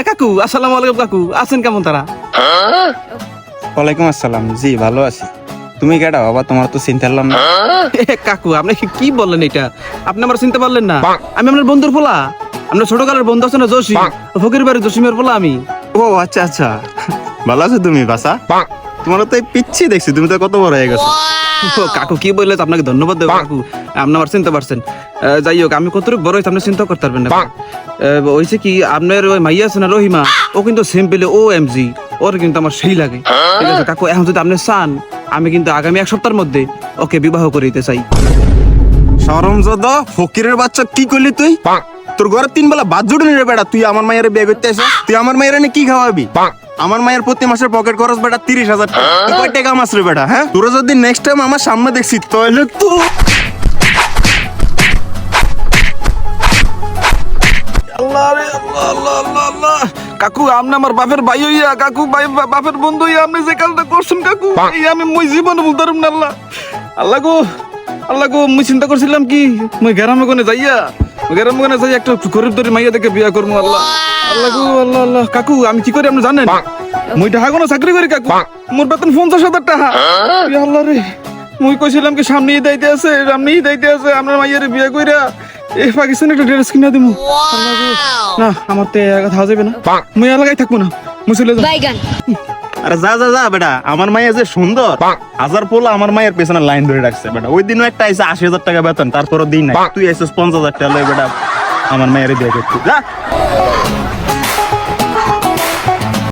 কাকু আসসালামু আলাইকুম কাকু, আছেন কেমন তারা? ওয়ালাইকুম আসসালাম, জি ভালো আছি। তুমি কেডা বাবা? তোমার তো চিনতে পারলাম না। কাকু আপনি কি বললেন এটা? আপনি আমার চিনতে পারলেন না? আমি আপনার বন্ধুর পোলা, আপনার ছোটকালের বন্ধু আছে না জসিম, ফকির বাড়ির জসিমের পোলা আমি। ও আচ্ছা আচ্ছা, ভালো আছো তুমি বাসা? তোমার তো এই পিচ্ছি দেখছি, তুমি তো কত বড় হয়ে গেছো। কাকু কি বললে, আপনাকে ধন্যবাদ দেবো কাকু, আপনি আমার চিনতে পারছেন। যাই হোক, আমি কতটুকু বড় হয়েছি আপনি চিন্তা করতে পারবেন না। হয়েছে কি, আপনার ওই মাইয়া আছে না রহিমা, ও কিন্তু সিম্পলি OMG, ওর কিন্তু আমার সেই লাগে। ঠিক আছে কাকু, এখন যদি আপনি চান আমি কিন্তু আগামী 1 সপ্তাহের মধ্যে ওকে বিবাহ করে দিতে চাই। শরমজাদা ফকিরের বাচ্চা, কি করলি তুই? তোর ঘরে 3 বেলা ভাত জুটে রে বেটা, তুই আমার মায়ের বিয়ে করতে আসিস? তুই আমার মায়ের এনে কি খাওয়াবি? আমার মায়ের প্রতি মাসের পকেট খরচ বেটা 30,000 টাকা। তুই কয় টাকা মাস রে বেটা? হ্যাঁ, তোরা যদি নেক্সট টাইম আমার সামনে দেখছিস তাহলে তো আল্লাহ রে আল্লাহ আল্লাহ আল্লাহ আল্লাহ। কাকু আপনি আমার বাপের ভাই হইয়া, কাকু বাপের বন্ধু হইয়া আপনি যে কাজটা করছেন কাকু, এই আমি মই জীবনে ভুলতে পারব না। আল্লাহ আল্লাহ গো, আল্লাহ গো, মুই চিন্তা করছিলাম কি মুই গ্রামে কোনে যাইয়া, গ্রামে কোনে যাই একটা গরিব দরি মাইয়া দেখে বিয়া করবো। আল্লাহ আল্লাহ গো আল্লাহ আল্লাহ। কাকু আমি কি করি আপনি জানেন? মুই টাকা কোনো চাকরি করি কাকু, মোর বেতন 50,000 টাকা। এ আল্লাহ রে, মুই কইছিলাম কি সামনে ঈদ আইতে আছে, আপনার মাইয়ারে বিয়া কইরা এই পাকিস্তানে একটা ড্রেস কিনা দিমু। আল্লাহ গো, না আমার তো কথা যাবে না, মুই এলাকায় থাকবো না, মুই চলে যাবো। আরে যা যা যা বেটা, আমার মাইয়া যে সুন্দর, হাজার পোলা আমার মায়ের পেছনে লাইন ধরে রাখছে বেটা। ওই দিনও একটা আইসে 80,000 টাকা বেতন, তারপরও দিন নাই। তুই আইসিস 50,000 টাকা লই বেটা আমার মায়ের বিয়ে করতে। যা।